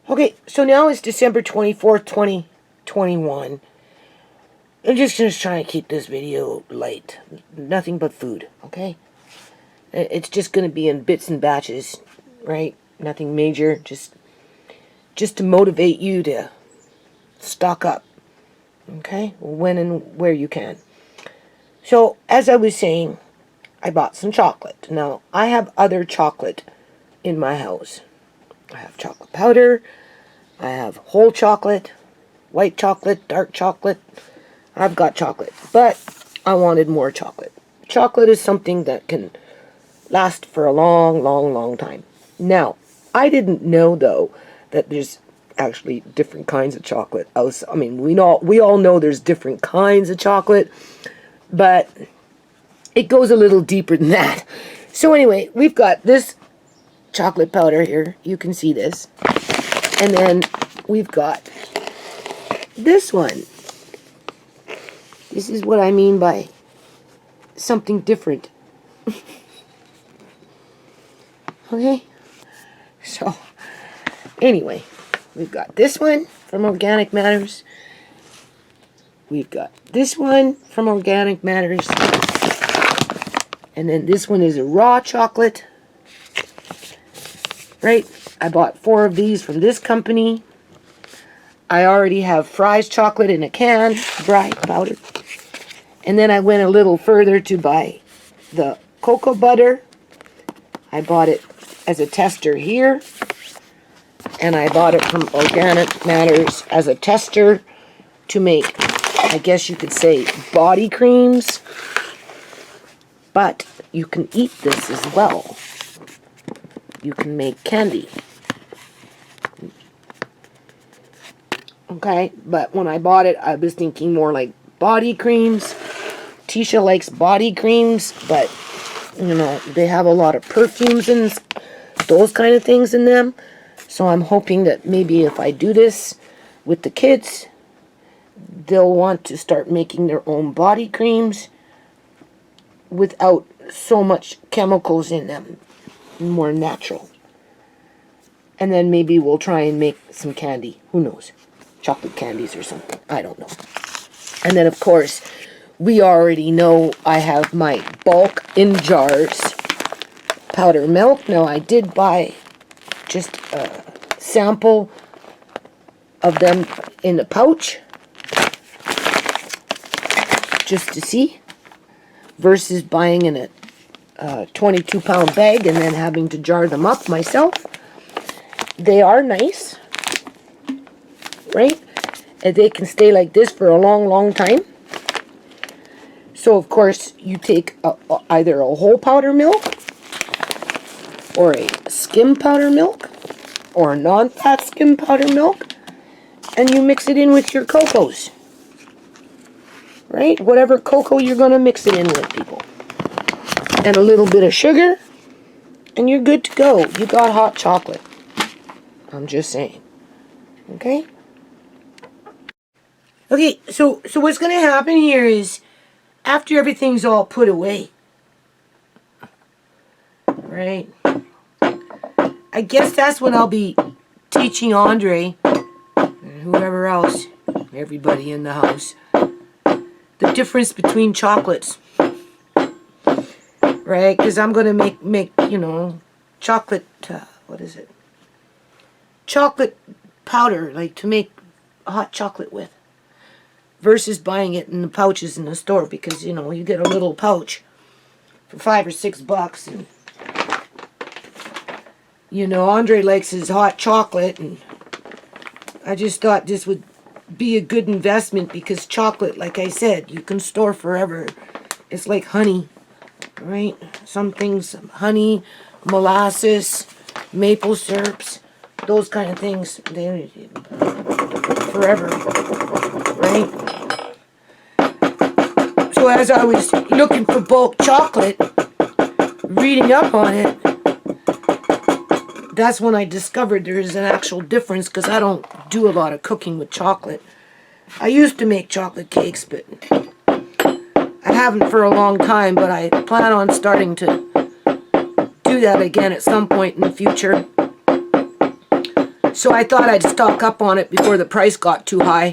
Okay, so now it's December 24th, 2021. I'm just going to try and keep this video light. Nothing but food, okay? It's just going to be in bits and batches, right? Nothing major, just to motivate you to stock up, okay? When and where you can. So, as I was saying, I bought some chocolate. Now, I have other chocolate in my house. I have chocolate powder, I have whole chocolate, white chocolate, dark chocolate. I've got chocolate, but I wanted more chocolate. Chocolate is something that can last for a long, long, long time. Now, I didn't know, though, that there's actually different kinds of chocolate. I mean, we all know there's different kinds of chocolate, but it goes a little deeper than that. So anyway, we've got this chocolate powder here. You can see this. And then we've got this one. This is what I mean by something different. Okay? So, anyway, we've got this one from Organic Matters. We've got this one from Organic Matters. And then this one is a raw chocolate. Right? I bought 4 of these from this company. I already have Fry's chocolate in a can, dry powder. And then I went a little further to buy the cocoa butter. I bought it as a tester here. And I bought it from Organic Matters as a tester to make, I guess you could say, body creams. But you can eat this as well. You can make candy. Okay, but when I bought it, I was thinking more like body creams. Tisha likes body creams, but, you know, they have a lot of perfumes and those kind of things in them. So I'm hoping that maybe if I do this with the kids, they'll want to start making their own body creams without so much chemicals in them. More natural. And then maybe we'll try and make some candy. Who knows? Chocolate candies or something. I don't know. And then, of course, we already know I have my bulk in jars powder milk. Now, I did buy just a sample of them in a pouch just to see, versus buying in a 22-pound bag and then having to jar them up myself. They are nice, right? And they can stay like this for a long, long time. So, of course, you take either a whole powder milk or a skim powder milk or a non-fat skim powder milk, and you mix it in with your cocos, right? Whatever cocoa you're going to mix it in with, people. And a little bit of sugar, and you're good to go. You got hot chocolate. I'm just saying. Okay? Okay, so what's going to happen here is, after everything's all put away, right? I guess that's when I'll be teaching Andre, and whoever else, everybody in the house, the difference between chocolates. Right? Because I'm going to make, you know, chocolate, what is it? Chocolate powder, like to make hot chocolate with. Versus buying it in the pouches in the store, because, you know, you get a little pouch for $5 or $6. And, you know, Andre likes his hot chocolate, and I just thought this would be a good investment, because chocolate, like I said, you can store forever. It's like honey. Right? Some things, honey, molasses, maple syrups, those kind of things, they forever, right? So as I was looking for bulk chocolate, reading up on it, that's when I discovered there is an actual difference, because I don't do a lot of cooking with chocolate. I used to make chocolate cakes, but I haven't for a long time, but I plan on starting to do that again at some point in the future. So I thought I'd stock up on it before the price got too high,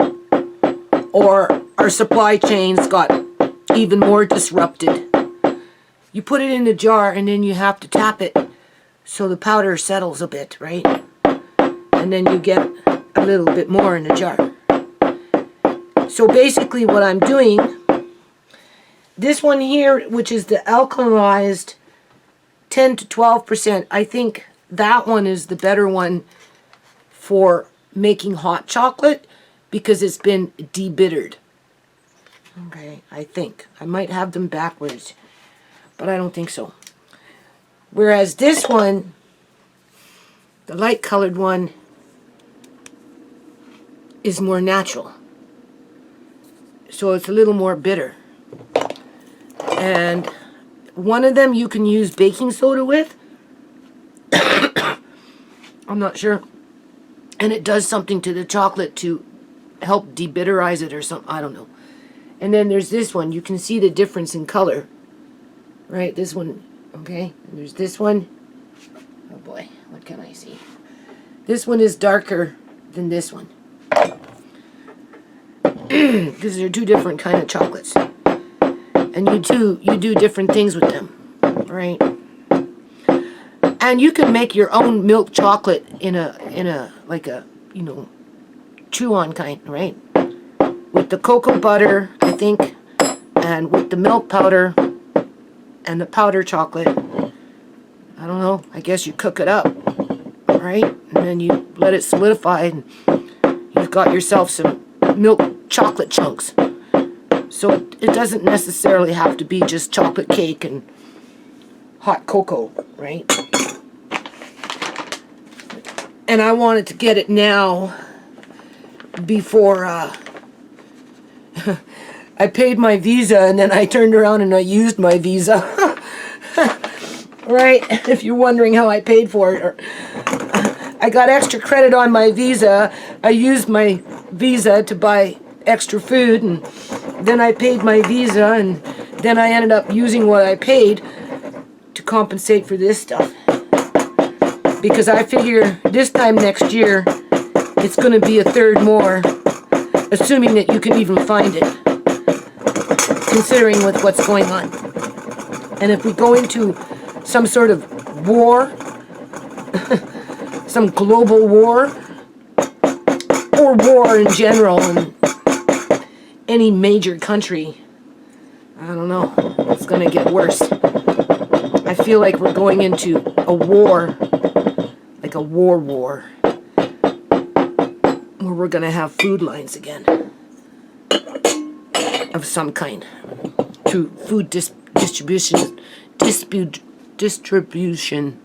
or our supply chains got even more disrupted. You put it in the jar and then you have to tap it so the powder settles a bit, right? And then you get a little bit more in the jar. So basically what I'm doing, this one here, which is the alkalized 10 to 12%, I think that one is the better one for making hot chocolate because it's been debittered. Okay, I think. I might have them backwards, but I don't think so. Whereas this one, the light colored one, is more natural. So it's a little more bitter. And one of them you can use baking soda with. I'm not sure. And it does something to the chocolate to help debitterize it or something. I don't know. And then there's this one. You can see the difference in color. Right? This one. Okay. And there's this one. Oh boy. What can I see? This one is darker than this one. Because they're two different kind of chocolates. And you do different things with them. Right? And you can make your own milk chocolate in a like a, you know, chew-on kind, right? With the cocoa butter, I think, and with the milk powder and the powder chocolate. I don't know. I guess you cook it up, right? And then you let it solidify, and you've got yourself some milk chocolate chunks. So it doesn't necessarily have to be just chocolate cake and hot cocoa, right? And I wanted to get it now before I paid my Visa, and then I turned around and I used my Visa. Right? If you're wondering how I paid for it. Or, I got extra credit on my Visa. I used my Visa to buy extra food, and then I paid my Visa, and then I ended up using what I paid to compensate for this stuff. Because I figure this time next year, it's going to be a third more, assuming that you can even find it, considering with what's going on. And if we go into some sort of war, some global war, or war in general in any major country, I don't know, it's going to get worse. I feel like we're going into a war, like a war, where we're going to have food lines again of some kind to food distribution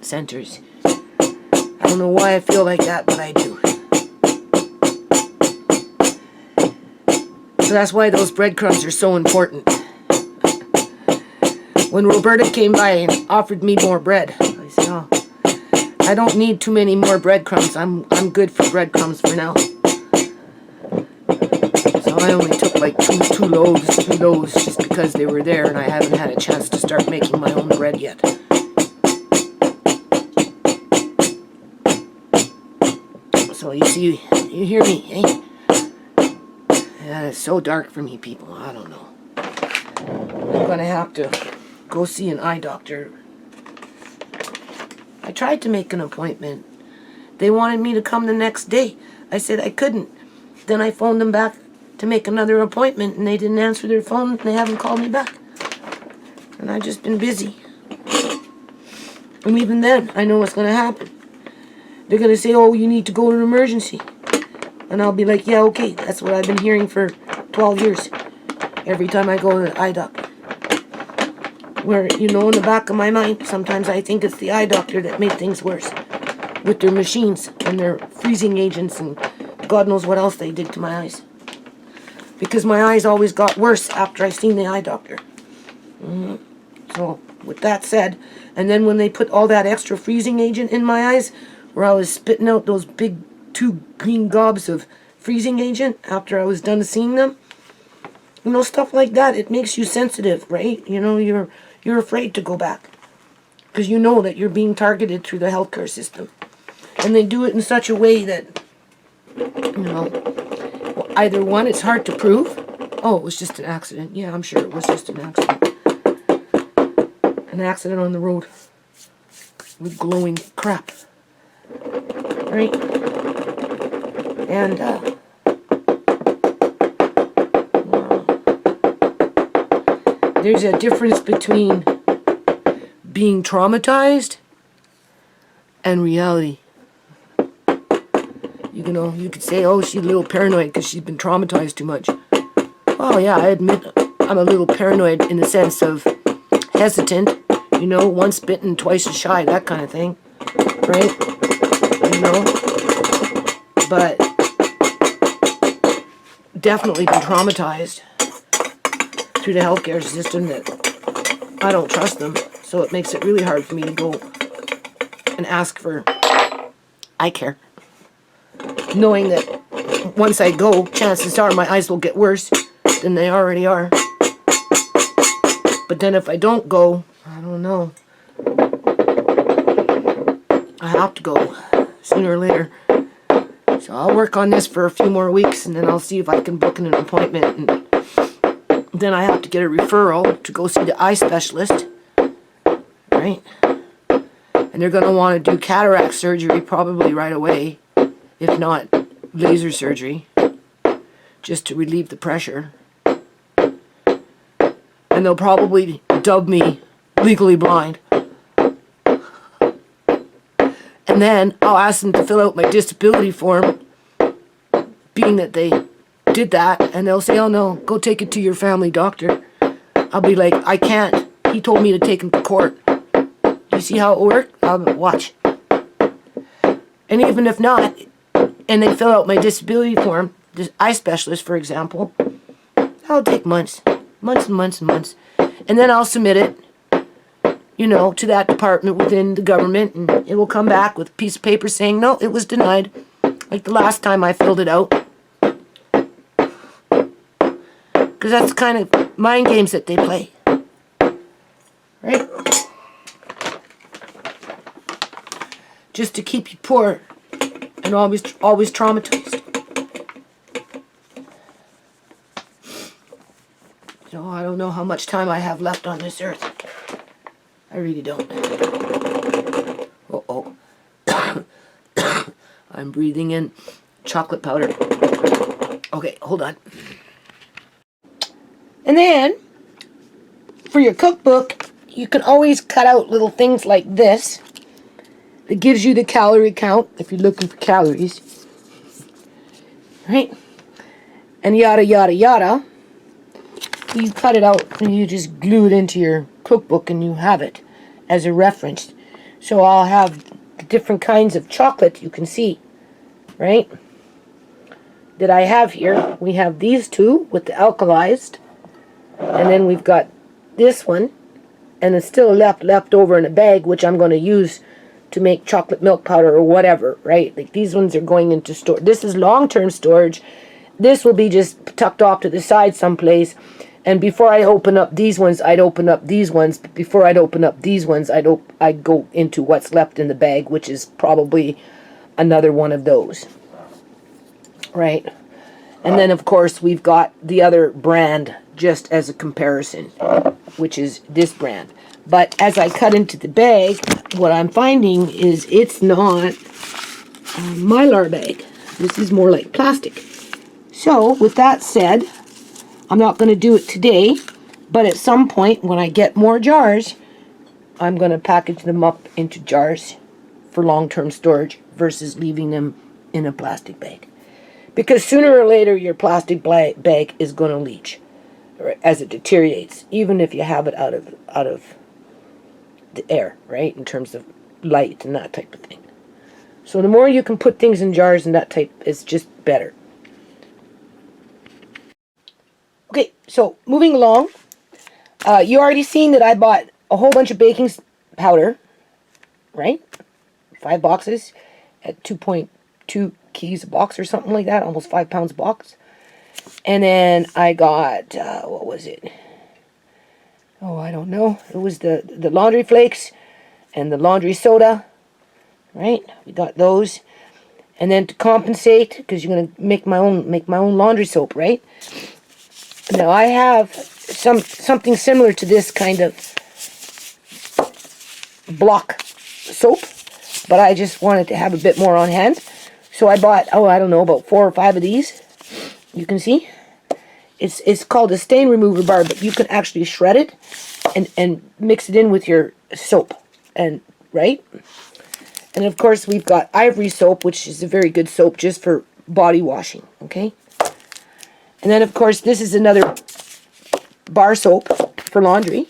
centers. I don't know why I feel like that, but I do. So that's why those breadcrumbs are so important. When Roberta came by and offered me more bread, I said, oh, I don't need too many more breadcrumbs. I'm good for breadcrumbs for now. So I only took like two loaves, just because they were there, and I haven't had a chance to start making my own bread yet. So you see, you hear me, eh? Yeah, it's so dark for me, people. I don't know. I'm gonna have to go see an eye doctor. I tried to make an appointment. They wanted me to come the next day. I said I couldn't. Then I phoned them back to make another appointment, and they didn't answer their phone, and they haven't called me back. And I've just been busy. And even then, I know what's going to happen. They're going to say, oh, you need to go to an emergency. And I'll be like, yeah, okay. That's what I've been hearing for 12 years. Every time I go to the eye doctor. Where, you know, in the back of my mind, sometimes I think it's the eye doctor that made things worse. With their machines and their freezing agents and God knows what else they did to my eyes. Because my eyes always got worse after I seen the eye doctor. So, with that said, and then when they put all that extra freezing agent in my eyes, where I was spitting out those big 2 green gobs of freezing agent after I was done seeing them, you know, stuff like that, it makes you sensitive, right? You know, you're afraid to go back. Because you know that you're being targeted through the healthcare system. And they do it in such a way that, you know, either one, it's hard to prove. Oh, it was just an accident. Yeah, I'm sure it was just an accident. An accident on the road with glowing crap. Right? And, there's a difference between being traumatized and reality. You know, you could say, oh, she's a little paranoid because she's been traumatized too much. Oh, yeah, I admit I'm a little paranoid in the sense of hesitant, you know, once bitten, twice shy, that kind of thing, right? You know, but definitely been traumatized through the healthcare system that I don't trust them, so it makes it really hard for me to go and ask for eye care, knowing that once I go, chances are my eyes will get worse than they already are. But then if I don't go, I don't know. I have to go sooner or later. So I'll work on this for a few more weeks, and then I'll see if I can book an appointment. And then I have to get a referral to go see the eye specialist, right? And they're going to want to do cataract surgery probably right away, if not laser surgery, just to relieve the pressure. And they'll probably dub me legally blind. And then I'll ask them to fill out my disability form, being that they did that, and they'll say, oh no, go take it to your family doctor. I'll be like, I can't. He told me to take him to court. You see how it worked? I'll watch. And even if not, and they fill out my disability form, this eye specialist, for example, that'll take months. Months and months and months. And then I'll submit it, you know, to that department within the government, and it will come back with a piece of paper saying, no, it was denied. Like the last time I filled it out. Because that's the kind of mind games that they play. Right? Just to keep you poor and always traumatized. So I don't know how much time I have left on this earth. I really don't. Uh-oh. I'm breathing in chocolate powder. Okay, hold on. And then, for your cookbook, you can always cut out little things like this. It gives you the calorie count if you're looking for calories. Right? And yada, yada, yada. You cut it out and you just glue it into your cookbook and you have it as a reference. So I'll have the different kinds of chocolate you can see, right, that I have here. We have these two with the alkalized, and then we've got this one, and it's still left over in a bag, which I'm going to use to make chocolate milk powder or whatever, right? Like these ones are going into store. This is long-term storage. This will be just tucked off to the side someplace. And before I open up these ones, I'd open up these ones. But before I'd open up these ones, I'd go into what's left in the bag, which is probably another one of those. Right? And then, of course, we've got the other brand just as a comparison, which is this brand. But as I cut into the bag, what I'm finding is it's not a Mylar bag. This is more like plastic. So, with that said, I'm not going to do it today, but at some point when I get more jars, I'm going to package them up into jars for long-term storage versus leaving them in a plastic bag. Because sooner or later your plastic bag is going to leach as it deteriorates, even if you have it out of the air, right, in terms of light and that type of thing. So the more you can put things in jars and that type is just better. Okay, so moving along, you already seen that I bought a whole bunch of baking powder, right? 5 boxes at 2.2 keys a box or something like that, almost 5 pounds a box. And then I got, what was it? Oh, I don't know. It was the laundry flakes and the laundry soda Right? We got those. And then to compensate, because you're gonna make my own laundry soap, right? Now I have something similar to this kind of block soap, but I just wanted to have a bit more on hand. So I bought, oh, I don't know, about 4 or 5 of these. You can see. It's called a stain remover bar, but you can actually shred it and mix it in with your soap. And right? And of course we've got Ivory soap, which is a very good soap just for body washing, okay? And then of course this is another bar soap for laundry.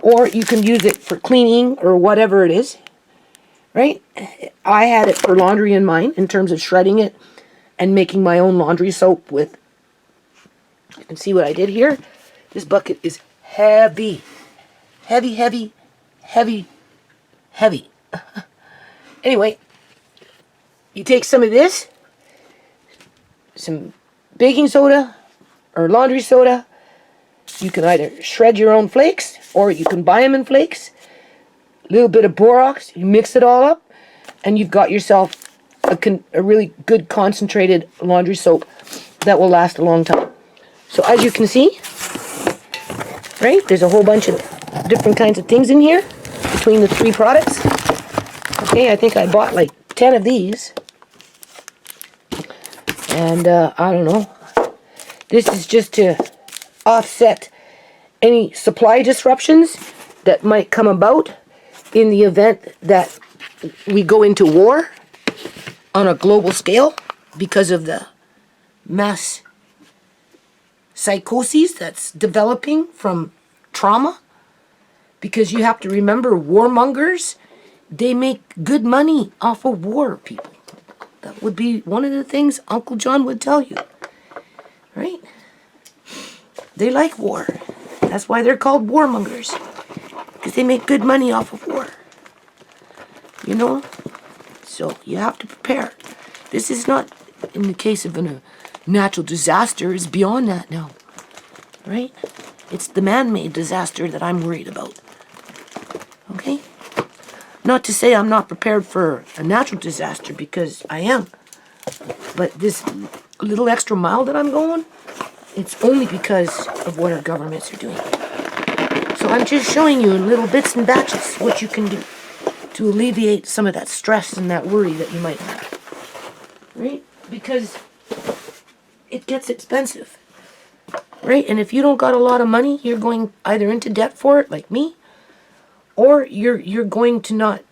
Or you can use it for cleaning or whatever it is, right? I had it for laundry in mine in terms of shredding it and making my own laundry soap with, you can see what I did here. This bucket is heavy. Heavy, heavy, heavy, heavy. Anyway, you take some of this, some baking soda or laundry soda. You can either shred your own flakes or you can buy them in flakes. A little bit of borax, you mix it all up, and you've got yourself a really good concentrated laundry soap that will last a long time. So as you can see, right, there's a whole bunch of different kinds of things in here between the 3 products. Okay, I think I bought like 10 of these. And I don't know. This is just to offset any supply disruptions that might come about in the event that we go into war on a global scale because of the mass psychosis that's developing from trauma. Because you have to remember, warmongers, they make good money off of war, people. That would be one of the things Uncle John would tell you, right? They like war. That's why they're called warmongers. Because they make good money off of war. You know? So you have to prepare. This is not, in the case of a natural disaster, it's beyond that now. Right? It's the man-made disaster that I'm worried about. Okay? Not to say I'm not prepared for a natural disaster, because I am. But this little extra mile that I'm going, it's only because of what our governments are doing. So I'm just showing you in little bits and batches what you can do to alleviate some of that stress and that worry that you might have. Right? Because it gets expensive. Right? And if you don't got a lot of money, you're going either into debt for it, like me, or you're going to not,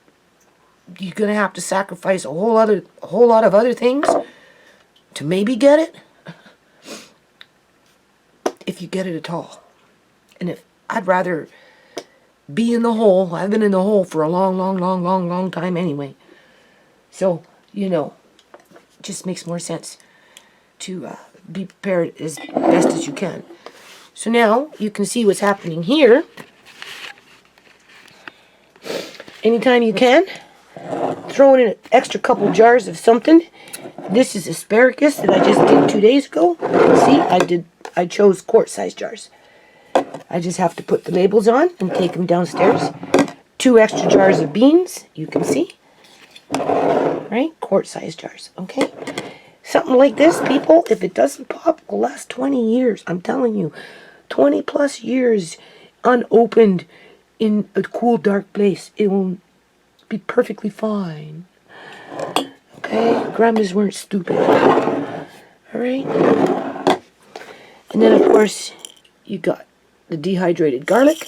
you're going to have to sacrifice a whole lot of other things to maybe get it. If you get it at all. And if I'd rather be in the hole. I've been in the hole for a long time anyway. So, you know, it just makes more sense to be prepared as best as you can. So now you can see what's happening here. Anytime you can, throw in an extra couple jars of something. This is asparagus that I just did 2 days ago. See, I chose quart-sized jars. I just have to put the labels on and take them downstairs. 2 extra jars of beans, you can see. Right? Quart-sized jars, okay? Something like this, people, if it doesn't pop, will last 20 years. I'm telling you, 20 plus years unopened in a cool, dark place. It will be perfectly fine. Okay? Grandmas weren't stupid. Alright? And then, of course, you got the dehydrated garlic,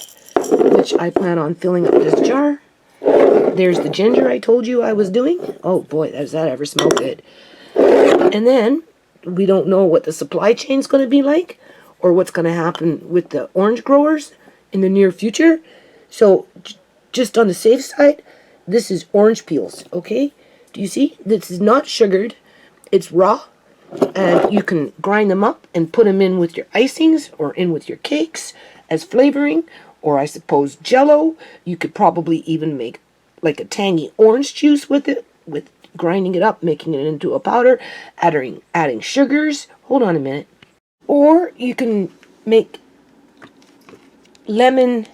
which I plan on filling up this jar. There's the ginger I told you I was doing. Oh boy, does that ever smell good. And then, we don't know what the supply chain's going to be like, or what's going to happen with the orange growers in the near future. So, just on the safe side, this is orange peels, okay? Do you see? This is not sugared. It's raw. And you can grind them up and put them in with your icings or in with your cakes as flavoring, or I suppose Jell-O. You could probably even make like a tangy orange juice with it, with grinding it up, making it into a powder, adding sugars. Hold on a minute. Or you can make lemon,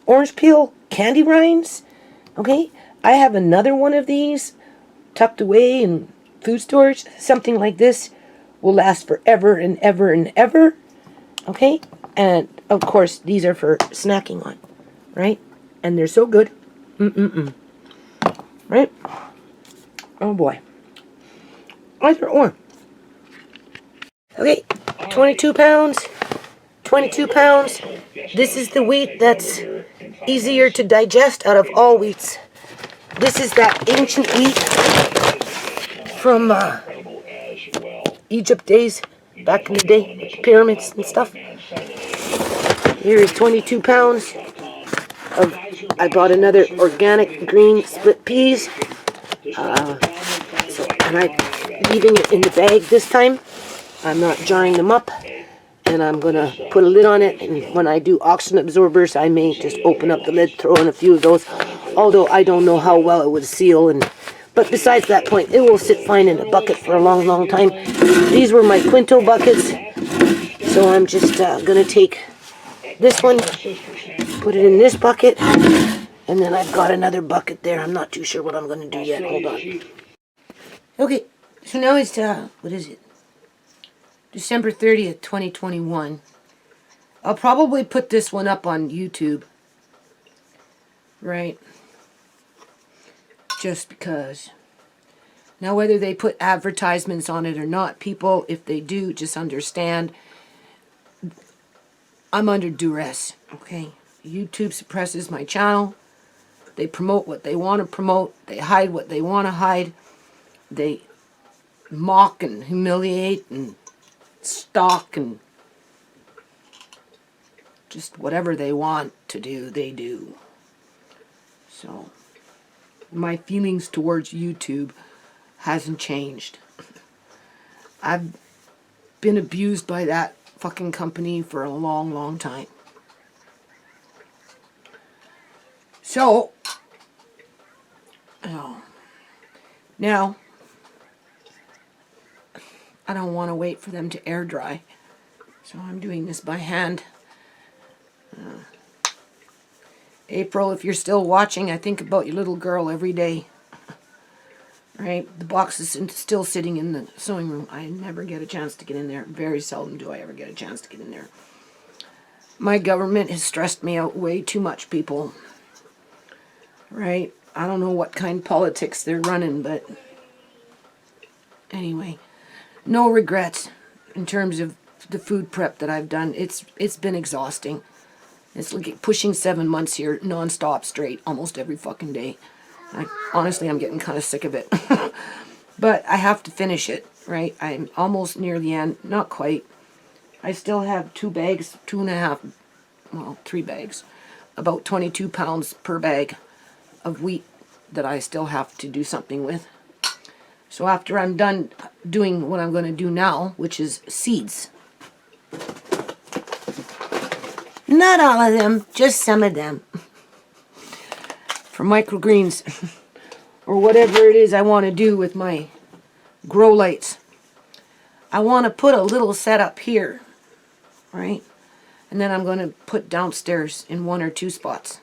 orange peel candy rinds. Okay, I have another one of these tucked away in food storage. Something like this will last forever and ever and ever. Okay? And, of course, these are for snacking on. Right? And they're so good. Right? Oh, boy. Either or. Okay. 22 pounds. 22 pounds. This is the wheat that's easier to digest out of all wheats. This is that ancient wheat from Egypt days, back in the day, pyramids and stuff. Here is 22 pounds of, I bought another organic green split peas. And I'm leaving it in the bag this time. I'm not jarring them up. And I'm going to put a lid on it. And when I do oxygen absorbers, I may just open up the lid, throw in a few of those. Although I don't know how well it would seal. But besides that point, it will sit fine in a bucket for a long, long time. These were my Quinto buckets. So I'm just going to take this one, put it in this bucket. And then I've got another bucket there. I'm not too sure what I'm going to do yet. Hold on. Okay, so now it's, what is it? December 30th, 2021. I'll probably put this one up on YouTube. Right? Just because. Now, whether they put advertisements on it or not, people, if they do, just understand. I'm under duress, okay? YouTube suppresses my channel. They promote what they want to promote. They hide what they want to hide. They mock and humiliate and stalk and just whatever they want to do, they do. So, my feelings towards YouTube hasn't changed. I've been abused by that fucking company for a long, long time. So, now, I don't want to wait for them to air dry. So I'm doing this by hand. April, if you're still watching, I think about your little girl every day. Right? The box is still sitting in the sewing room. I never get a chance to get in there. Very seldom do I ever get a chance to get in there. My government has stressed me out way too much, people. Right? I don't know what kind of politics they're running, but anyway, no regrets in terms of the food prep that I've done. It's been exhausting. It's like pushing 7 months here, non-stop, straight, almost every fucking day. Honestly, I'm getting kind of sick of it. But I have to finish it, right? I'm almost near the end. Not quite. I still have 2 bags, 2.5, well, 3 bags. About 22 pounds per bag of wheat that I still have to do something with. So after I'm done doing what I'm going to do now, which is seeds. Not all of them, just some of them. For microgreens. Or whatever it is I want to do with my grow lights. I want to put a little setup here. Right? And then I'm going to put downstairs in 1 or 2 spots.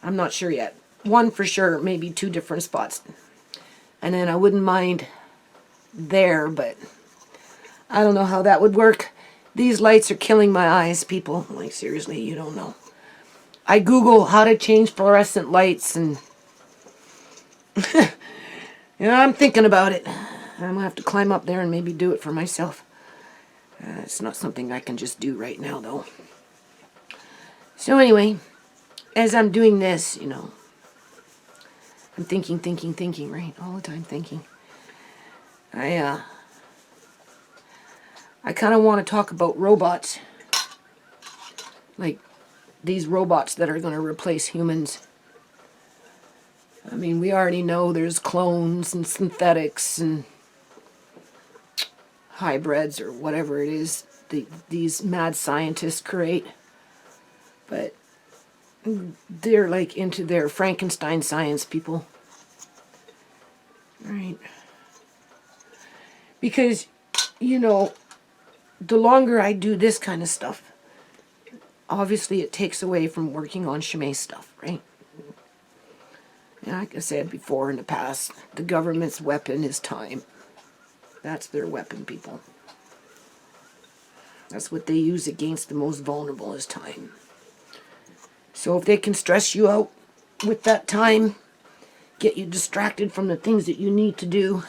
I'm not sure yet. 1 for sure, maybe 2 different spots. And then I wouldn't mind there, but I don't know how that would work. These lights are killing my eyes, people. Like, seriously, you don't know. I Google how to change fluorescent lights, and I'm thinking about it. I'm going to have to climb up there and maybe do it for myself. It's not something I can just do right now, though. So anyway, as I'm doing this, I'm thinking, right? All the time thinking. I kind of want to talk about robots. Like these robots that are going to replace humans. I mean, we already know there's clones and synthetics and hybrids or whatever it is these mad scientists create. But they're like into their Frankenstein science, people. Right? Because, the longer I do this kind of stuff, obviously it takes away from working on Chimay stuff, right? And like I said before in the past, the government's weapon is time. That's their weapon, people. That's what they use against the most vulnerable is time. So if they can stress you out with that time, get you distracted from the things that you need to do,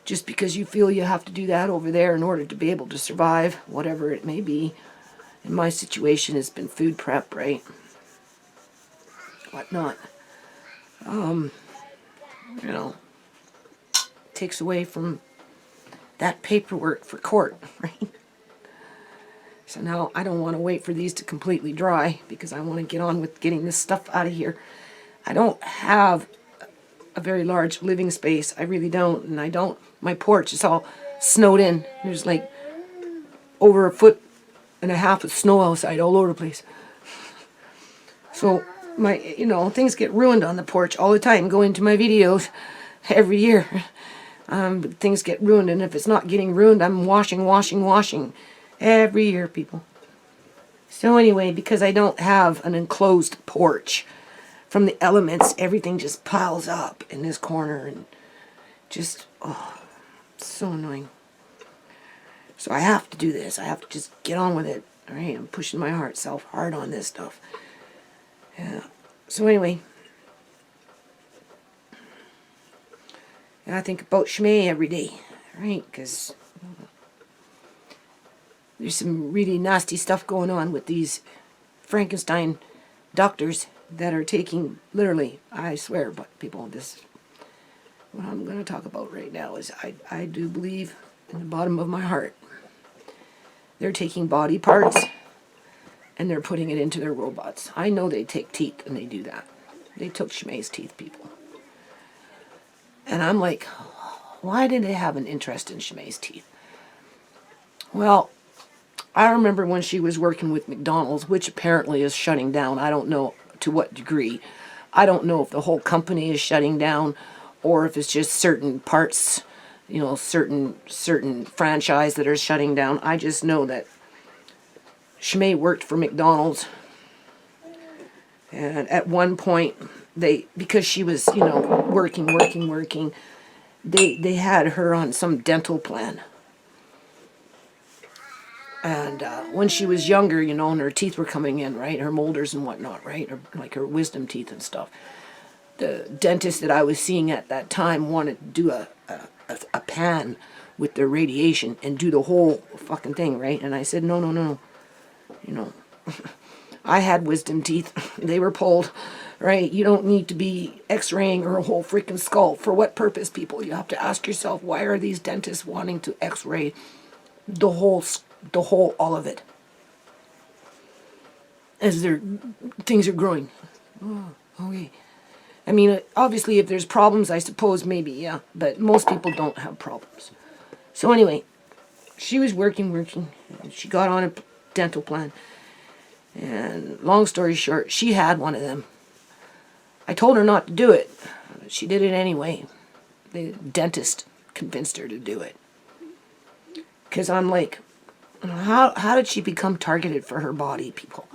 just because you feel you have to do that over there in order to be able to survive, whatever it may be. In my situation, it's been food prep, right? Whatnot. You know, takes away from that paperwork for court, right? So now I don't want to wait for these to completely dry because I want to get on with getting this stuff out of here. I don't have a very large living space. I really don't. And my porch is all snowed in. There's like over 1.5 feet of snow outside all over the place. So things get ruined on the porch all the time. Go into my videos every year. Things get ruined, and if it's not getting ruined, I'm washing every year, people. So anyway, because I don't have an enclosed porch from the elements, everything just piles up in this corner, and just, it's so annoying. So I have to do this. I have to just get on with it. All right, I'm pushing my heart self hard on this stuff. Yeah. So anyway, I think about Shmei every day, right? Because there's some really nasty stuff going on with these Frankenstein doctors that are taking, literally, I swear, but people, what I'm going to talk about right now is I do believe in the bottom of my heart they're taking body parts and they're putting it into their robots. I know they take teeth and they do that. They took Shmei's teeth, people. And I'm like, why did they have an interest in Shmei's teeth? Well, I remember when she was working with McDonald's, which apparently is shutting down. I don't know to what degree. I don't know if the whole company is shutting down or if it's just certain parts, certain franchise that are shutting down. I just know that Shmei worked for McDonald's. And at one point, because she was, working, they had her on some dental plan. And when she was younger, and her teeth were coming in, right? Her molars and whatnot, right? Or like her wisdom teeth and stuff. The dentist that I was seeing at that time wanted to do a pan with the radiation and do the whole fucking thing, right? And I said, no. I had wisdom teeth. They were pulled, right? You don't need to be x-raying her whole freaking skull. For what purpose, people? You have to ask yourself, why are these dentists wanting to x-ray the whole, all of it? As things are growing. Oh, okay. I mean, obviously, if there's problems, I suppose maybe, yeah. But most people don't have problems. So anyway, she was working. She got on a dental plan. And long story short, she had one of them. I told her not to do it. She did it anyway. The dentist convinced her to do it. Because I'm like, how did she become targeted for her body, people?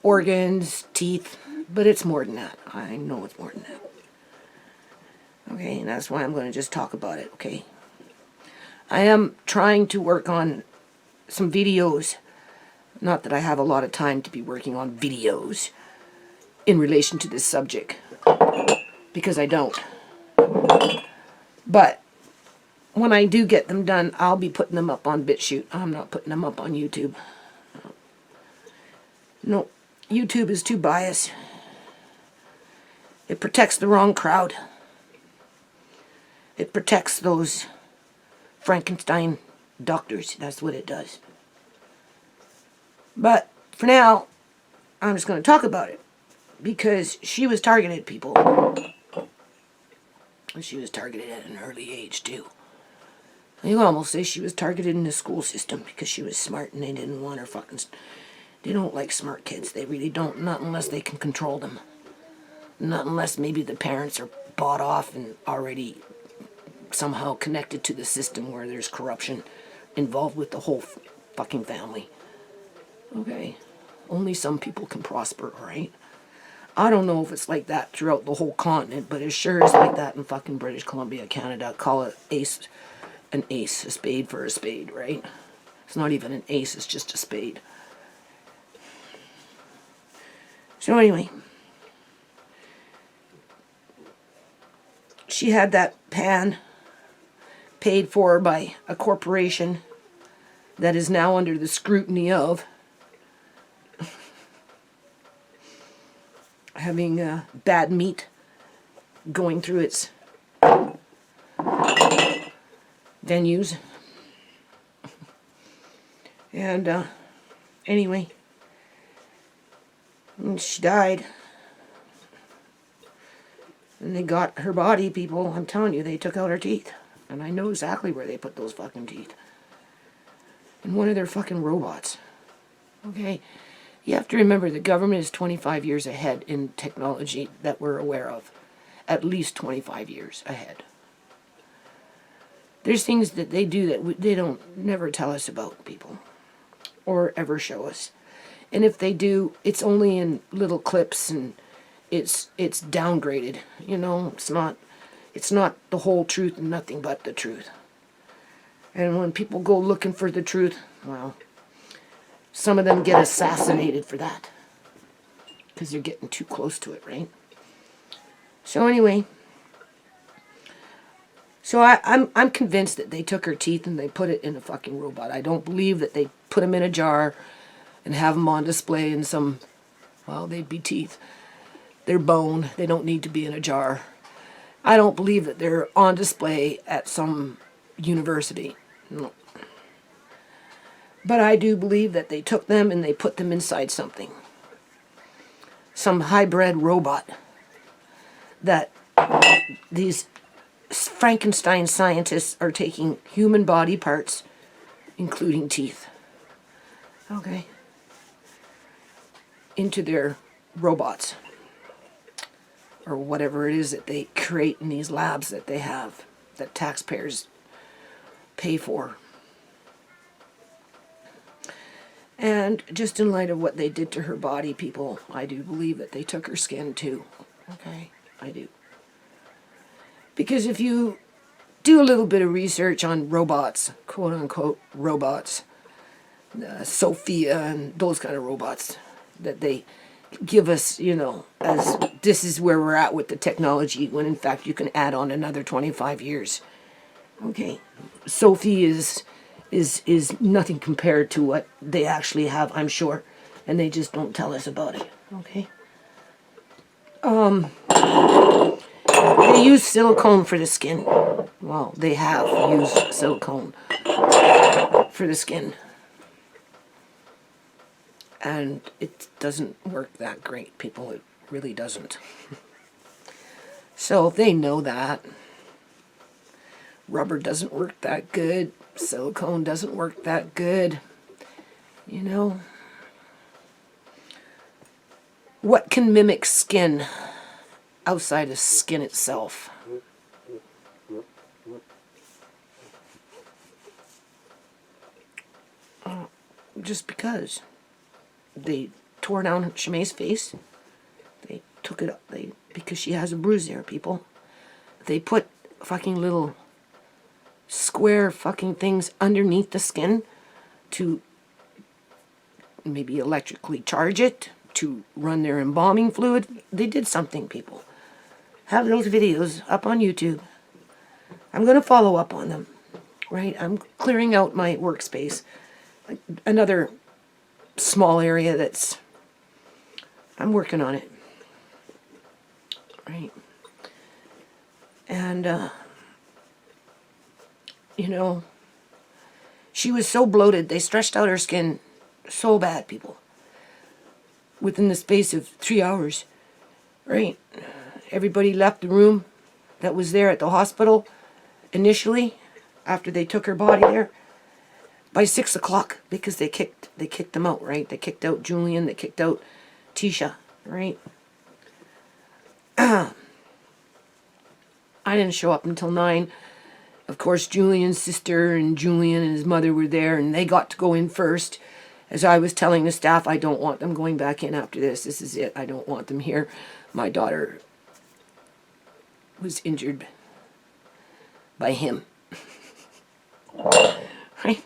Organs, teeth, but it's more than that. I know it's more than that. Okay, and that's why I'm going to just talk about it, okay? I am trying to work on some videos. Not that I have a lot of time to be working on videos in relation to this subject, because I don't. But when I do get them done, I'll be putting them up on BitChute. I'm not putting them up on YouTube. No, YouTube is too biased. It protects the wrong crowd. It protects those Frankenstein doctors. That's what it does. But for now, I'm just going to talk about it. Because she was targeted, people. And she was targeted at an early age, too. You can almost say she was targeted in the school system because she was smart and they didn't want her fucking... They don't like smart kids. They really don't. Not unless they can control them. Not unless maybe the parents are bought off and already somehow connected to the system where there's corruption involved with the whole fucking family. Okay. Only some people can prosper, right? I don't know if it's like that throughout the whole continent, but it sure is like that in fucking British Columbia, Canada. Call it an ace, a spade for a spade, right? It's not even an ace, it's just a spade. So anyway, she had that pan paid for by a corporation that is now under the scrutiny of having bad meat going through its venues. And anyway, she died. And they got her body, people. I'm telling you, they took out her teeth. And I know exactly where they put those fucking teeth. In one of their fucking robots. Okay? You have to remember the government is 25 years ahead in technology that we're aware of. At least 25 years ahead. There's things that they do that they don't never tell us about, people. Or ever show us. And if they do, it's only in little clips, and it's downgraded. You know, it's not the whole truth and nothing but the truth. And when people go looking for the truth, well, some of them get assassinated for that. Because they're getting too close to it, right? So anyway, so I'm convinced that they took her teeth and they put it in a fucking robot. I don't believe that they put them in a jar and have them on display in some, well, they'd be teeth. They're bone. They don't need to be in a jar. I don't believe that they're on display at some university. No. But I do believe that they took them and they put them inside something. Some hybrid robot that these Frankenstein scientists are taking human body parts, including teeth, okay, into their robots. Or whatever it is that they create in these labs that they have, that taxpayers pay for. And just in light of what they did to her body, people, I do believe that they took her skin too. Okay, I do. Because if you do a little bit of research on robots, quote unquote robots, Sophia and those kind of robots that they give us, you know, as this is where we're at with the technology, when in fact you can add on another 25 years. Okay, Sophie is nothing compared to what they actually have, I'm sure, and they just don't tell us about it. Okay. They use silicone for the skin. Well, they have used silicone for the skin. And it doesn't work that great, people. It really doesn't. So they know that. Rubber doesn't work that good. Silicone doesn't work that good. You know? What can mimic skin outside of skin itself? Just because. They tore down Shemai's face. They took it up. Because she has a bruise there, people. They put fucking little square fucking things underneath the skin to maybe electrically charge it, to run their embalming fluid. They did something, people. Have those videos up on YouTube. I'm going to follow up on them. Right? I'm clearing out my workspace. Another small area that's, I'm working on it, right? And you know, she was so bloated, they stretched out her skin so bad, people, within the space of 3 hours, right? Everybody left the room that was there at the hospital initially, after they took her body there, by 6 o'clock, because they kicked them out, right? They kicked out Julian, they kicked out Tisha, right? I didn't show up until 9. Of course, Julian's sister and Julian and his mother were there, and they got to go in first. As I was telling the staff, I don't want them going back in after this. This is it. I don't want them here. My daughter was injured by him. Right?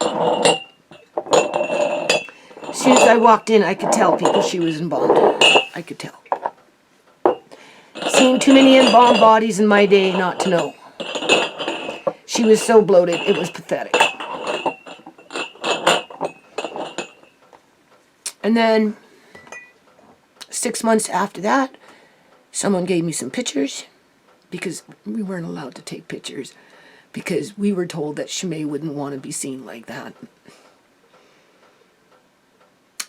As soon as I walked in, I could tell people she was embalmed. I could tell. Seen too many embalmed bodies in my day not to know. She was so bloated, it was pathetic. And then 6 months after that, someone gave me some pictures, because we weren't allowed to take pictures, because we were told that Shimei wouldn't want to be seen like that.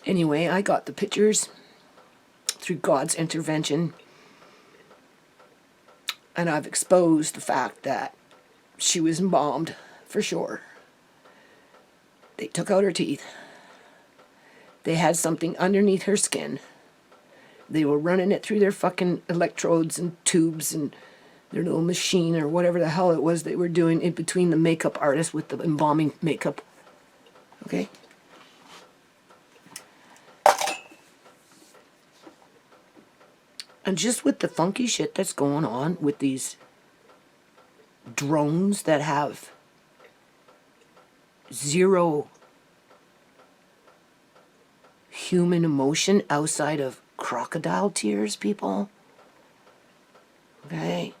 Anyway, I got the pictures through God's intervention, and I've exposed the fact that she was embalmed for sure. They took out her teeth. They had something underneath her skin. They were running it through their fucking electrodes and tubes and their little machine or whatever the hell it was they were doing in between the makeup artist with the embalming makeup. Okay? And just with the funky shit that's going on with these drones that have zero human emotion outside of crocodile tears, people. Okay?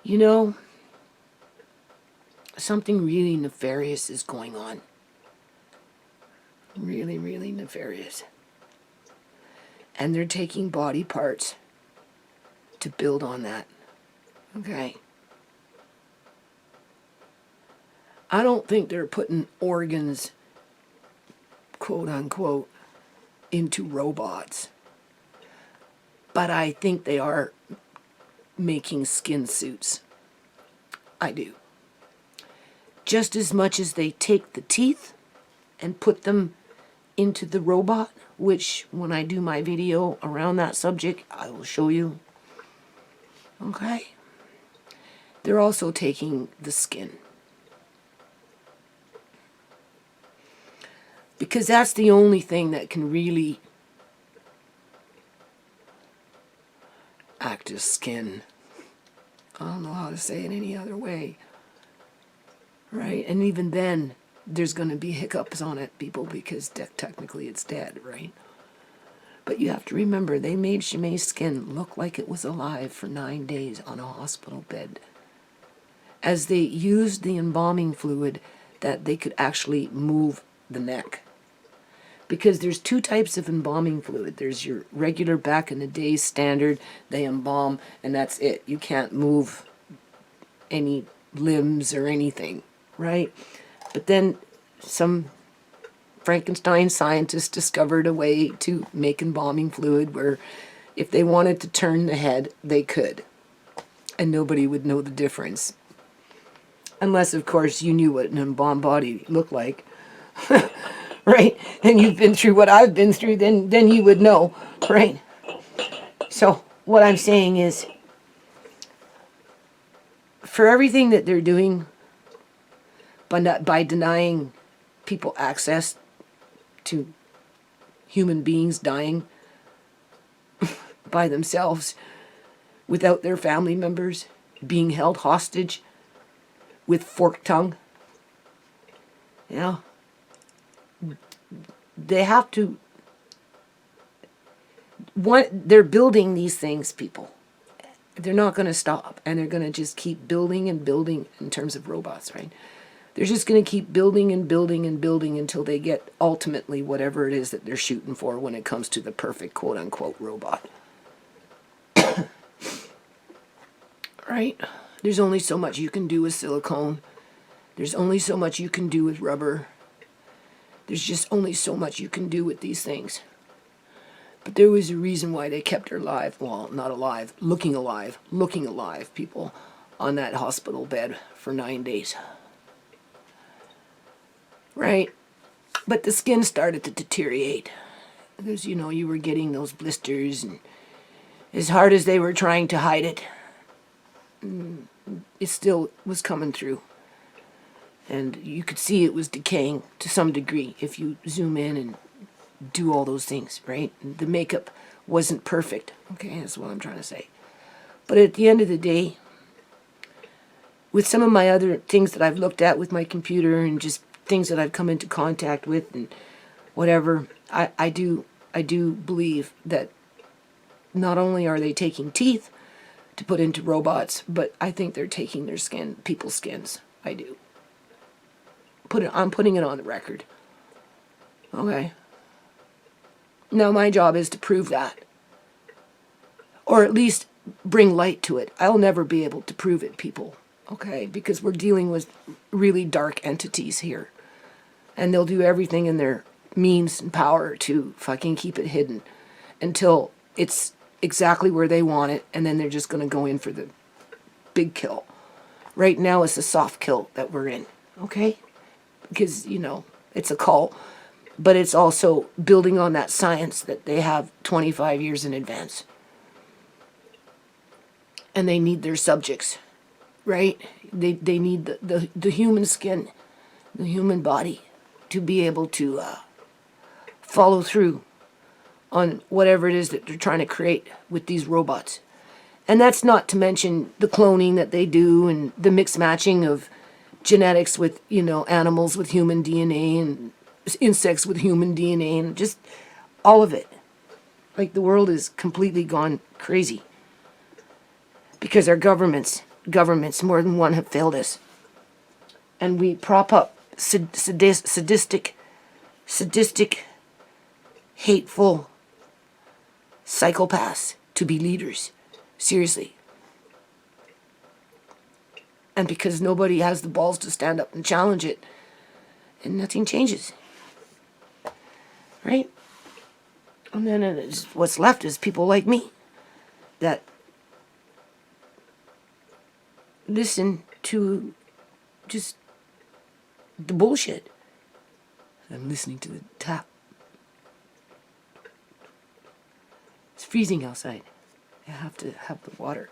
You know, something really nefarious is going on. Really, really nefarious. And they're taking body parts to build on that. Okay? I don't think they're putting organs, quote unquote, into robots. But I think they are making skin suits. I do. Just as much as they take the teeth and put them into the robot, which when I do my video around that subject, I will show you. Okay? They're also taking the skin. Because that's the only thing that can really act as skin. I don't know how to say it any other way. Right? And even then, there's going to be hiccups on it, people, because technically it's dead, right? But you have to remember, they made Shimei's skin look like it was alive for 9 days on a hospital bed. As they used the embalming fluid, that they could actually move the neck. Because there's two types of embalming fluid. There's your regular back in the day standard, they embalm, and that's it. You can't move any limbs or anything, right? But then some Frankenstein scientists discovered a way to make embalming fluid where if they wanted to turn the head, they could. And nobody would know the difference. Unless, of course, you knew what an embalmed body looked like. Right? And you've been through what I've been through, then you would know, right? So what I'm saying is, for everything that they're doing, by denying people access to human beings dying by themselves without their family members, being held hostage with forked tongue, you know, they have to, they're building these things, people. They're not going to stop, and they're going to just keep building and building in terms of robots, right? They're just going to keep building and building and building until they get ultimately whatever it is that they're shooting for when it comes to the perfect quote-unquote robot. Right? There's only so much you can do with silicone. There's only so much you can do with rubber. There's just only so much you can do with these things. But there was a reason why they kept her alive. Well, not alive, looking alive, people, on that hospital bed for 9 days. Right? But the skin started to deteriorate. Because, you know, you were getting those blisters, and as hard as they were trying to hide it, it still was coming through. And you could see it was decaying to some degree if you zoom in and do all those things, right? The makeup wasn't perfect, okay? That's what I'm trying to say. But at the end of the day, with some of my other things that I've looked at with my computer and just things that I've come into contact with and whatever, I do believe that not only are they taking teeth to put into robots, but I think they're taking their skin, people's skins. I do. I'm putting it on the record. Okay. Now my job is to prove that. Or at least bring light to it. I'll never be able to prove it, people. Okay? Because we're dealing with really dark entities here. And they'll do everything in their means and power to fucking keep it hidden until it's exactly where they want it, and then they're just going to go in for the big kill. Right now it's a soft kill that we're in. Okay? Because, you know, it's a cult, but it's also building on that science that they have 25 years in advance. And they need their subjects, right? They need the human skin, the human body, to be able to follow through on whatever it is that they're trying to create with these robots. And that's not to mention the cloning that they do and the mix matching of genetics with, you know, animals with human DNA and insects with human DNA and just all of it. Like, the world is completely gone crazy because our governments, more than one, have failed us. And we prop up sadistic, hateful psychopaths to be leaders. Seriously. And because nobody has the balls to stand up and challenge it, and nothing changes. Right? And then what's left is people like me that listen to just the bullshit. I'm listening to the tap. It's freezing outside. I have to have the water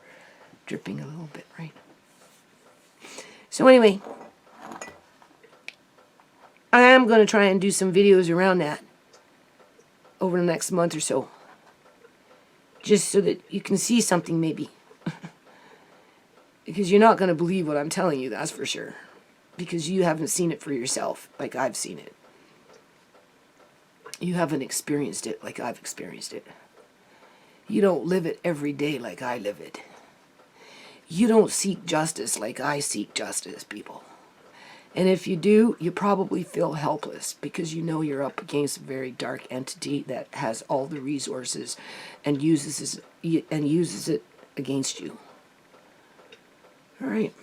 dripping a little bit, right? So anyway, I am going to try and do some videos around that over the next month or so. Just so that you can see something, maybe. Because you're not going to believe what I'm telling you, that's for sure. Because you haven't seen it for yourself like I've seen it. You haven't experienced it like I've experienced it. You don't live it every day like I live it. You don't seek justice like I seek justice, people. And if you do, you probably feel helpless because you know you're up against a very dark entity that has all the resources and uses it against you. All right.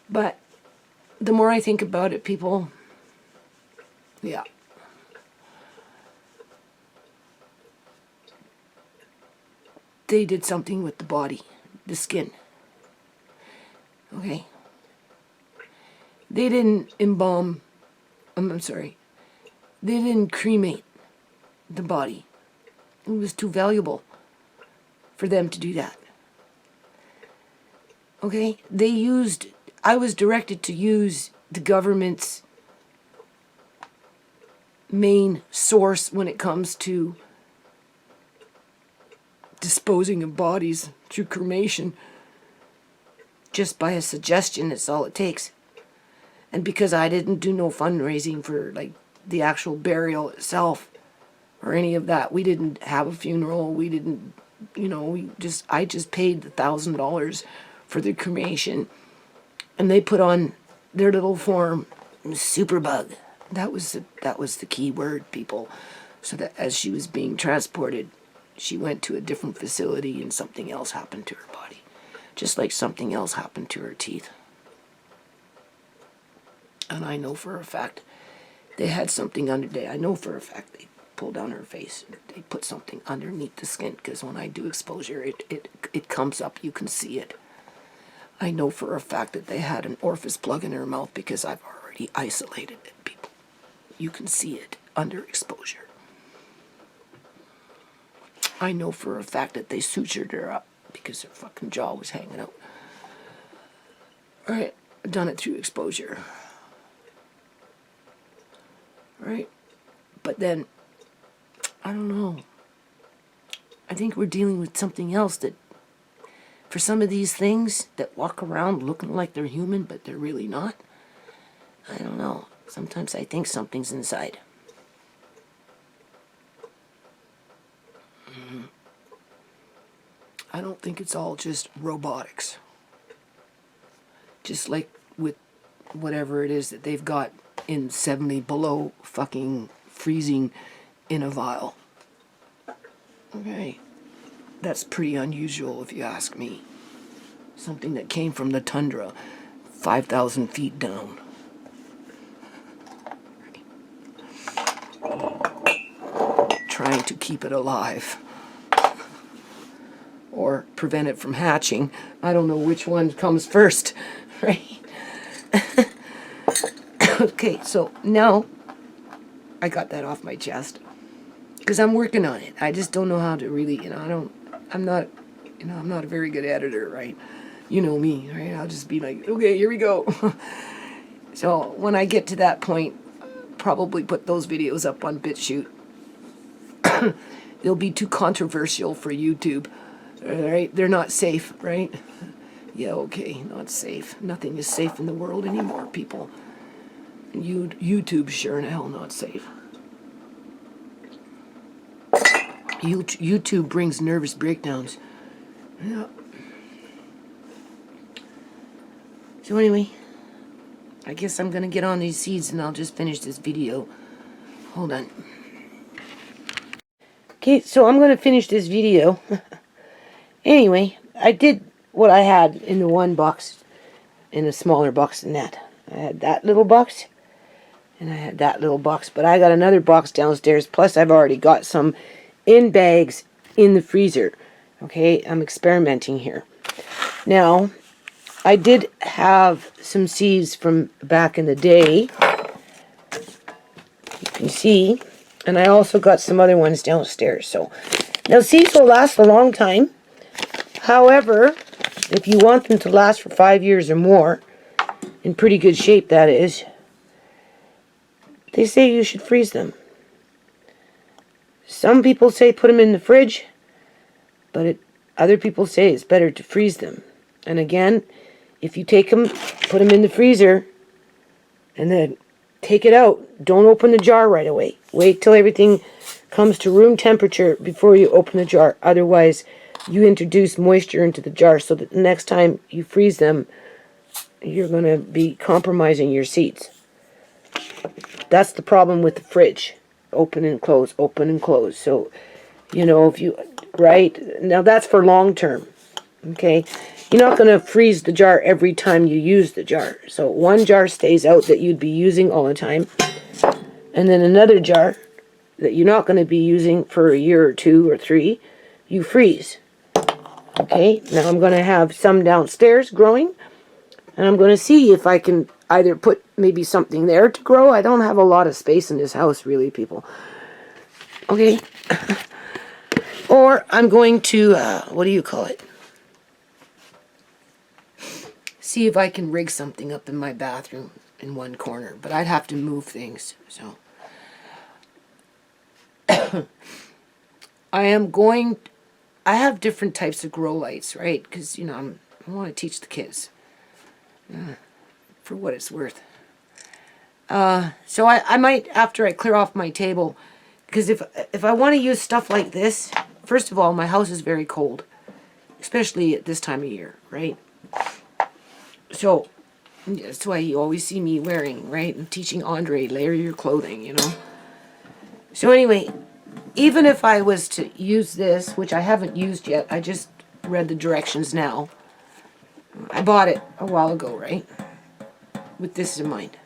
But the more I think about it, people, yeah. They did something with the body, the skin. Okay? They didn't embalm, I'm sorry, they didn't cremate the body. It was too valuable for them to do that. Okay? I was directed to use the government's main source when it comes to disposing of bodies through cremation. Just by a suggestion, that's all it takes. And because I didn't do no fundraising for, like, the actual burial itself or any of that, we didn't have a funeral, we didn't, you know, I just paid the $1,000 for the cremation, and they put on their little form, superbug. That was the key word, people. So that as she was being transported, she went to a different facility and something else happened to her body. Just like something else happened to her teeth. And I know for a fact they had something under there. I know for a fact they pulled down her face. They put something underneath the skin, because when I do exposure, it comes up. You can see it. I know for a fact that they had an orifice plug in her mouth because I've already isolated it, people. You can see it under exposure. I know for a fact that they sutured her up because her fucking jaw was hanging out. Alright, done it through exposure. Right? But then, I don't know. I think we're dealing with something else that, for some of these things that walk around looking like they're human, but they're really not. I don't know. Sometimes I think something's inside. I don't think it's all just robotics. Just like with whatever it is that they've got in 70 below fucking freezing in a vial. Okay. That's pretty unusual if you ask me. Something that came from the tundra 5,000 feet down. Trying to keep it alive. Or prevent it from hatching. I don't know which one comes first, right? Okay, so now I got that off my chest. Because I'm working on it. I just don't know how to really, I'm not a very good editor, right? You know me, right? I'll just be like, okay, here we go. So when I get to that point, probably put those videos up on BitChute. They'll be too controversial for YouTube. Right? They're not safe, right? Yeah, okay, not safe. Nothing is safe in the world anymore, people. YouTube's sure in hell not safe. YouTube brings nervous breakdowns. Yeah. So anyway, I guess I'm gonna get on these seeds and I'll just finish this video. Hold on. Okay, so I'm gonna finish this video. Anyway, I did what I had in the one box, in a smaller box than that. I had that little box, and I had that little box, but I got another box downstairs, plus I've already got some in bags in the freezer. Okay, I'm experimenting here. Now, I did have some seeds from back in the day. You can see, and I also got some other ones downstairs. So, now seeds will last a long time. However, if you want them to last for 5 years or more, in pretty good shape that is, they say you should freeze them. Some people say put them in the fridge, but other people say it's better to freeze them. And again, if you take them, put them in the freezer, and then take it out, don't open the jar right away. Wait till everything comes to room temperature before you open the jar. Otherwise, you introduce moisture into the jar, so that the next time you freeze them, you're going to be compromising your seeds. That's the problem with the fridge. Open and close, open and close. So, if you, right? Now that's for long term. Okay? You're not going to freeze the jar every time you use the jar. So one jar stays out that you'd be using all the time. And then another jar that you're not going to be using for a year or 2 or 3, you freeze. Okay, now I'm going to have some downstairs growing, and I'm going to see if I can either put maybe something there to grow. I don't have a lot of space in this house, really, people. Okay, or I'm going to, what do you call it? See if I can rig something up in my bathroom in one corner, but I'd have to move things, so. I have different types of grow lights, right? Because, I want to teach the kids. For what it's worth. So I might, after I clear off my table, because if I want to use stuff like this, first of all, my house is very cold. Especially at this time of year, right? So, that's why you always see me wearing, right? I'm teaching Andre, layer your clothing, So anyway, even if I was to use this, which I haven't used yet, I just read the directions now. I bought it a while ago, right? With this in mind.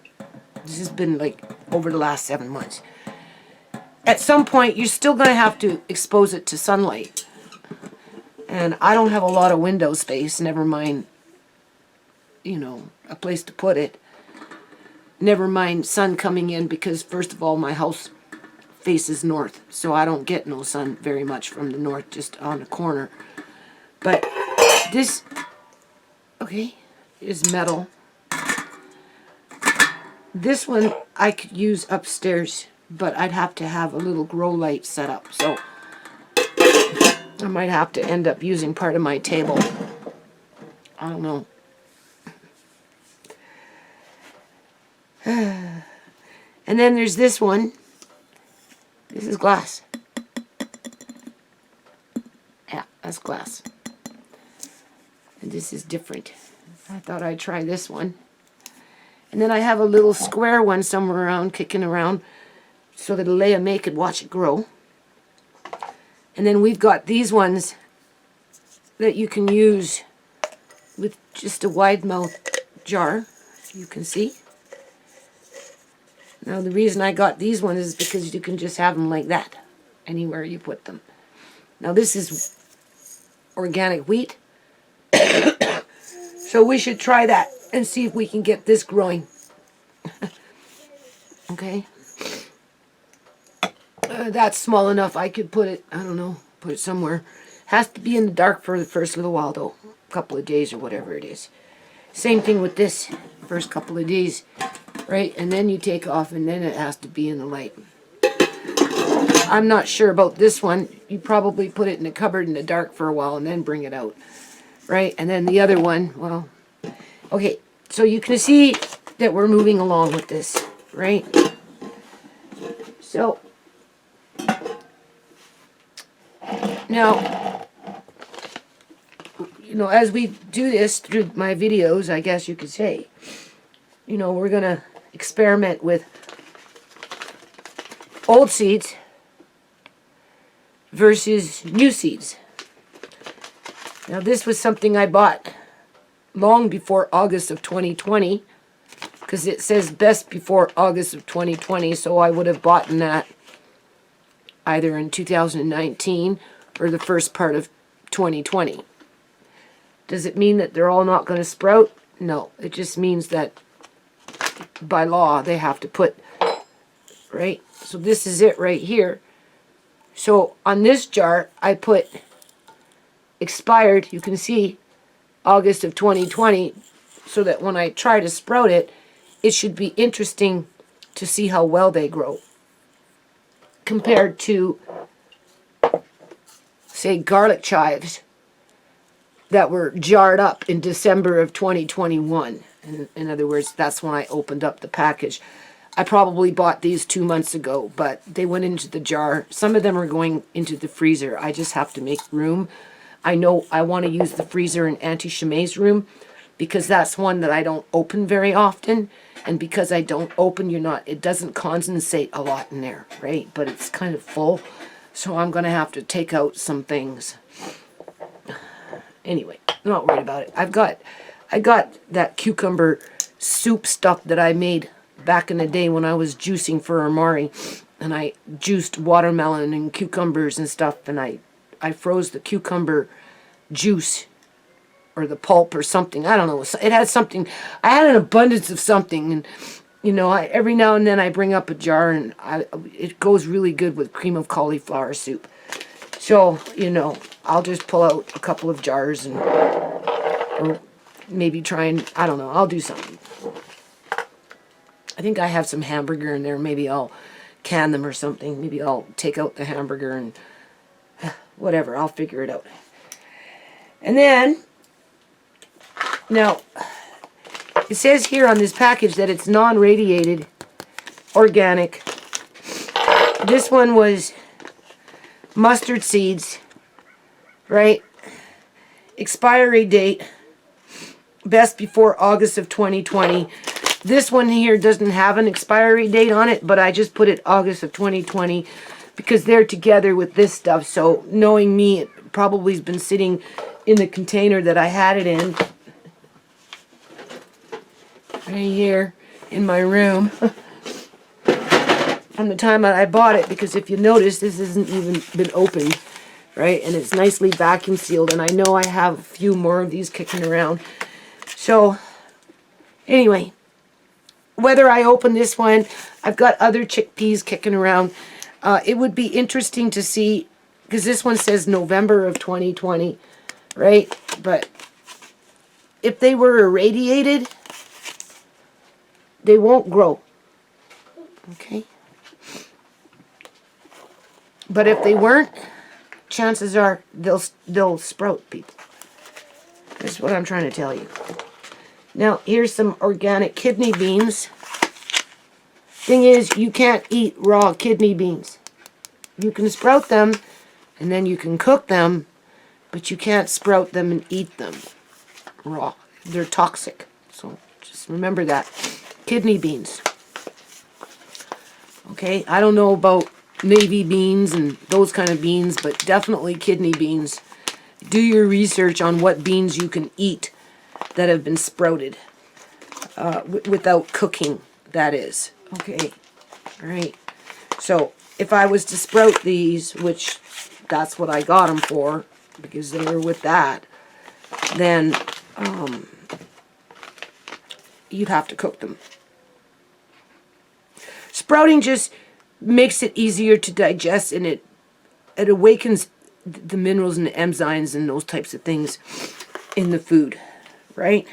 This has been like over the last 7 months. At some point, you're still going to have to expose it to sunlight. And I don't have a lot of window space, never mind, a place to put it. Never mind sun coming in, because first of all, my house faces north, so I don't get no sun very much from the north, just on the corner. But this, okay, is metal. This one I could use upstairs, but I'd have to have a little grow light set up, so I might have to end up using part of my table. I don't know. And then there's this one. This is glass. Yeah, that's glass. And this is different. I thought I'd try this one. And then I have a little square one somewhere around, kicking around, so that Alea May could watch it grow. And then we've got these ones that you can use with just a wide mouth jar, you can see. Now the reason I got these ones is because you can just have them like that, anywhere you put them. Now this is organic wheat, so we should try that and see if we can get this growing. Okay. That's small enough. I could put it, I don't know, put it somewhere. Has to be in the dark for the first little while though. A couple of days or whatever it is. Same thing with this. First couple of days. Right? And then you take off and then it has to be in the light. I'm not sure about this one. You probably put it in the cupboard in the dark for a while and then bring it out. Right? And then the other one, well, okay. So you can see that we're moving along with this. Right? So, now, you know, as we do this through my videos, I guess you could say, you know, we're going to experiment with old seeds versus new seeds. Now, this was something I bought long before August of 2020, because it says best before August of 2020, so I would have bought that either in 2019 or the first part of 2020. Does it mean that they're all not going to sprout? No, it just means that by law they have to put, right? So this is it right here. So on this jar I put expired, you can see August of 2020, so that when I try to sprout it, it should be interesting to see how well they grow compared to, say, garlic chives that were jarred up in December of 2021. In other words, that's when I opened up the package. I probably bought these 2 months ago, but they went into the jar. Some of them are going into the freezer. I just have to make room. I know I want to use the freezer in Auntie Shemay's room because that's one that I don't open very often. And because I don't open, it doesn't condensate a lot in there, right? But it's kind of full. So I'm going to have to take out some things. Anyway, I'm not worried about it. I got that cucumber soup stuff that I made back in the day when I was juicing for Amari. And I juiced watermelon and cucumbers and stuff. And I froze the cucumber juice or the pulp or something. I don't know. It had something. I had an abundance of something. And, you know, every now and then I bring up a jar and it goes really good with cream of cauliflower soup. So, you know, I'll just pull out a couple of jars and or maybe try and, I don't know, I'll do something. I think I have some hamburger in there. Maybe I'll can them or something. Maybe I'll take out the hamburger and whatever. I'll figure it out. And then, now, it says here on this package that it's non-radiated, organic. This one was mustard seeds, right? Expiry date, best before August of 2020. This one here doesn't have an expiry date on it, but I just put it August of 2020 because they're together with this stuff. So knowing me, it probably has been sitting in the container that I had it in. Right here in my room. From the time that I bought it, because if you notice, this hasn't even been opened, right? And it's nicely vacuum sealed, and I know I have a few more of these kicking around. So, anyway, whether I open this one, I've got other chickpeas kicking around. It would be interesting to see, because this one says November of 2020, right? But if they were irradiated, they won't grow. Okay? But if they weren't, chances are they'll sprout, people. That's what I'm trying to tell you. Now, here's some organic kidney beans. Thing is, you can't eat raw kidney beans. You can sprout them, and then you can cook them, but you can't sprout them and eat them raw. They're toxic. So just remember that. Kidney beans. Okay, I don't know about navy beans and those kind of beans, but definitely kidney beans. Do your research on what beans you can eat that have been sprouted without cooking, that is. Okay, all right. So if I was to sprout these, which that's what I got them for, because they were with that, then you'd have to cook them. Sprouting just makes it easier to digest, and it awakens the minerals and the enzymes and those types of things in the food, right?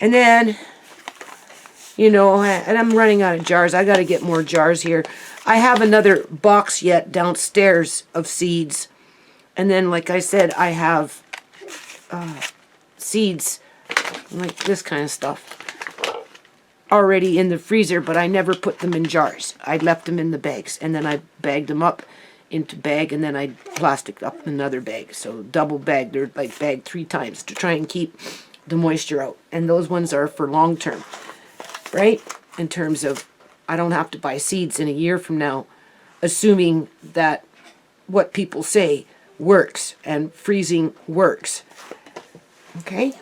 And then, you know, and I'm running out of jars. I got to get more jars here. I have another box yet downstairs of seeds. And then, like I said, I have seeds, like this kind of stuff, already in the freezer, but I never put them in jars. I left them in the bags, and then I bagged them up into bag, and then I plasticed up another bag. So double bagged, they're like bagged 3 times to try and keep the moisture out. And those ones are for long term, right? In terms of, I don't have to buy seeds in a year from now, assuming that what people say works and freezing works. Okay?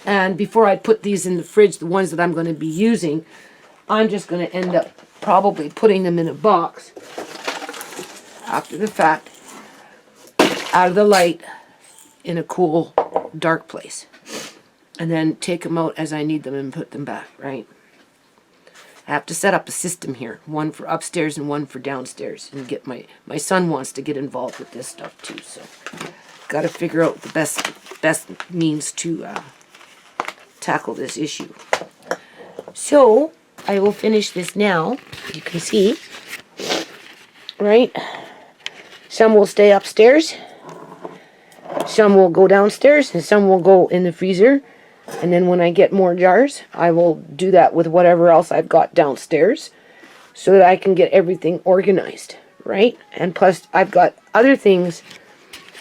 And before I put these in the fridge, the ones that I'm going to be using, I'm just going to end up probably putting them in a box after the fact, out of the light, in a cool, dark place. And then take them out as I need them and put them back, right? I have to set up a system here, one for upstairs and one for downstairs, and get my son wants to get involved with this stuff too, so got to figure out the best means to tackle this issue. So I will finish this now. You can see, right? Some will stay upstairs, some will go downstairs, and some will go in the freezer. And then when I get more jars, I will do that with whatever else I've got downstairs, so that I can get everything organized, right? And plus, I've got other things,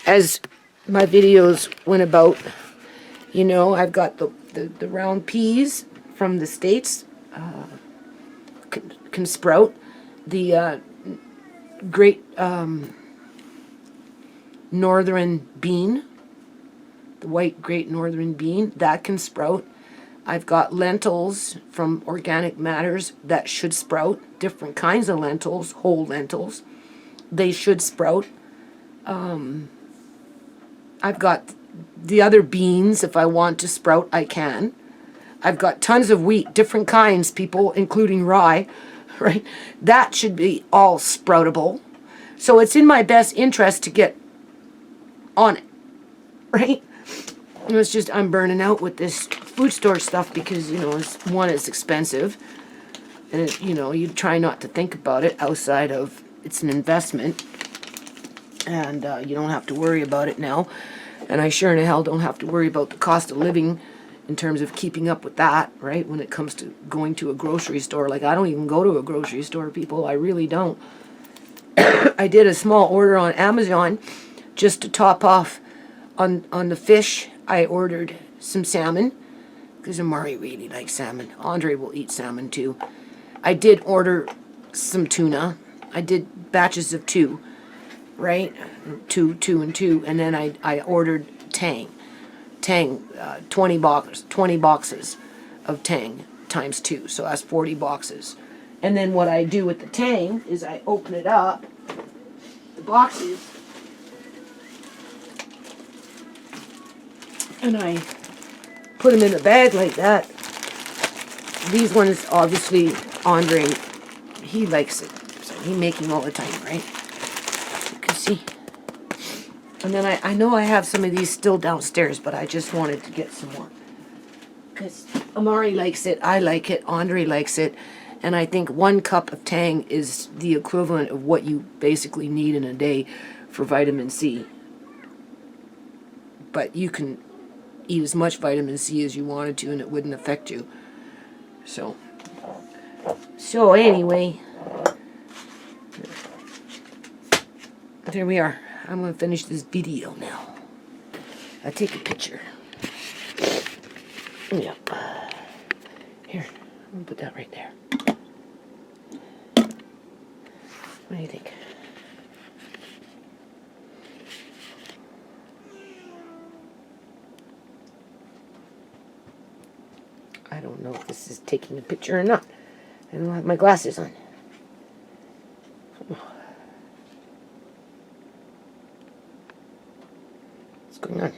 as my videos went about. You know, I've got the round peas from the States, can sprout. The great northern bean, the white great northern bean, that can sprout. I've got lentils from Organic Matters that should sprout. Different kinds of lentils, whole lentils. They should sprout. I've got the other beans. If I want to sprout, I can. I've got tons of wheat, different kinds, people, including rye, right? That should be all sproutable. So it's in my best interest to get on it, right? It's just I'm burning out with this food store stuff because, you know, it's expensive. And, you know, you try not to think about it outside of it's an investment. And you don't have to worry about it now. And I sure in hell don't have to worry about the cost of living in terms of keeping up with that, right? When it comes to going to a grocery store. Like, I don't even go to a grocery store, people. I really don't. I did a small order on Amazon just to top off on the fish. I ordered some salmon because Amari really likes salmon. Andre will eat salmon too. I did order some tuna. I did batches of 2, right? 2 and 2, and then I ordered Tang, 20 boxes of Tang times 2, so that's 40 boxes. And then what I do with the Tang is I open it up, the boxes, and I put them in a bag like that. These ones, obviously, Andre, he likes it, so he makes them all the time, right? You can see. And then I know I have some of these still downstairs, but I just wanted to get some more. Because Amari likes it, I like it, Andre likes it, and I think 1 cup of Tang is the equivalent of what you basically need in a day for vitamin C. But you can eat as much vitamin C as you wanted to and it wouldn't affect you. So anyway, there we are. I'm going to finish this video now. I'll take a picture. Yep. Here, I'm going to put that right there. What do you think? I don't know if this is taking a picture or not. I don't have my glasses on. What's going on?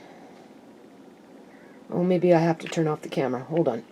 Oh, maybe I have to turn off the camera. Hold on.